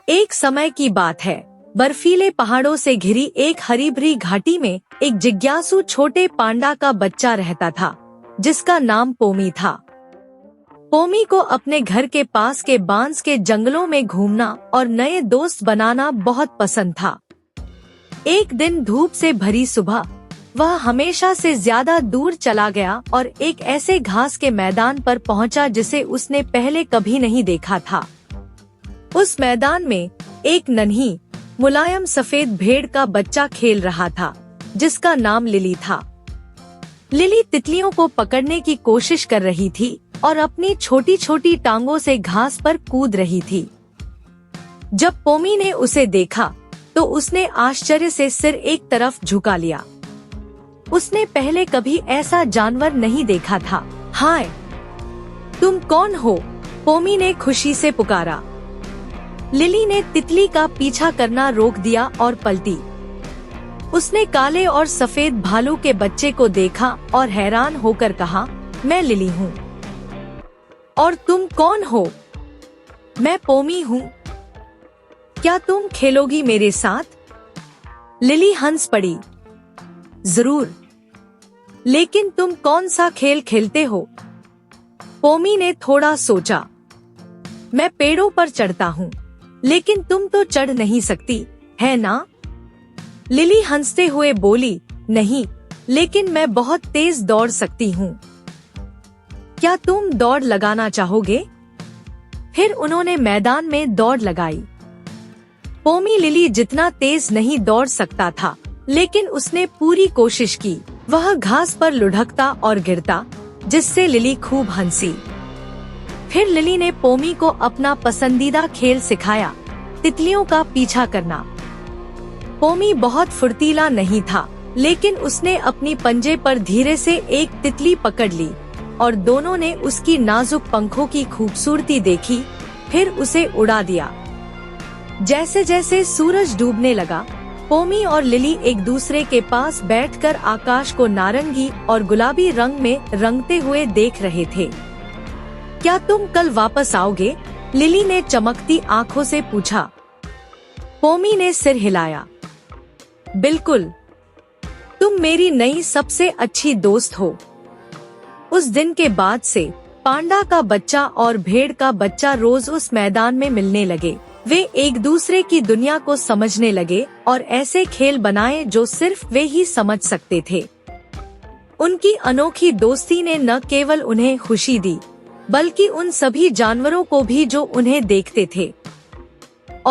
एक समय की बात है, बर्फीले पहाड़ों से घिरी एक हरी भरी घाटी में एक जिज्ञासु छोटे पांडा का बच्चा रहता था, जिसका नाम पोमी था। पोमी को अपने घर के पास के बांस के जंगलों में घूमना और नए दोस्त बनाना बहुत पसंद था। एक दिन धूप से भरी सुबह वह हमेशा से ज्यादा दूर चला गया और एक ऐसे घास के मैदान पर पहुंचा जिसे उसने पहले कभी नहीं देखा था। उस मैदान में एक नन्ही मुलायम सफेद भेड़ का बच्चा खेल रहा था, जिसका नाम लिली था। लिली तितलियों को पकड़ने की कोशिश कर रही थी और अपनी छोटी छोटी टांगों से घास पर कूद रही थी। जब पोमी ने उसे देखा तो उसने आश्चर्य से सिर एक तरफ झुका लिया। उसने पहले कभी ऐसा जानवर नहीं देखा था। हाय, तुम कौन हो? पोमी ने खुशी से पुकारा। लिली ने तितली का पीछा करना रोक दिया और पलटी। उसने काले और सफेद भालू के बच्चे को देखा और हैरान होकर कहा, मैं लिली हूँ। और तुम कौन हो? मैं पोमी हूँ। क्या तुम खेलोगी मेरे साथ? लिली हंस पड़ी। जरूर, लेकिन तुम कौन सा खेल खेलते हो? पोमी ने थोड़ा सोचा। मैं पेड़ों पर चढ़ता हूँ, लेकिन तुम तो चढ़ नहीं सकती, है ना? लिली हंसते हुए बोली, नहीं, लेकिन मैं बहुत तेज दौड़ सकती हूँ। क्या तुम दौड़ लगाना चाहोगे? फिर उन्होंने मैदान में दौड़ लगाई। पोमी लिली जितना तेज नहीं दौड़ सकता था, लेकिन उसने पूरी कोशिश की। वह घास पर लुढ़कता और गिरता, जिससे लिली खूब हंसी। फिर लिली ने पोमी को अपना पसंदीदा खेल सिखाया, तितलियों का पीछा करना। पोमी बहुत फुर्तीला नहीं था, लेकिन उसने अपनी पंजे पर धीरे से एक तितली पकड़ ली और दोनों ने उसकी नाजुक पंखों की खूबसूरती देखी, फिर उसे उड़ा दिया। जैसे जैसे सूरज डूबने लगा, पोमी और लिली एक दूसरे के पास बैठकर आकाश को नारंगी और गुलाबी रंग में रंगते हुए देख रहे थे। क्या तुम कल वापस आओगे? लिली ने चमकती आंखों से पूछा। पोमी ने सिर हिलाया। बिल्कुल, तुम मेरी नई सबसे अच्छी दोस्त हो। उस दिन के बाद से पांडा का बच्चा और भेड़ का बच्चा रोज उस मैदान में मिलने लगे। वे एक दूसरे की दुनिया को समझने लगे और ऐसे खेल बनाए जो सिर्फ वे ही समझ सकते थे। उनकी अनोखी दोस्ती ने न केवल उन्हें खुशी दी, बल्कि उन सभी जानवरों को भी जो उन्हें देखते थे।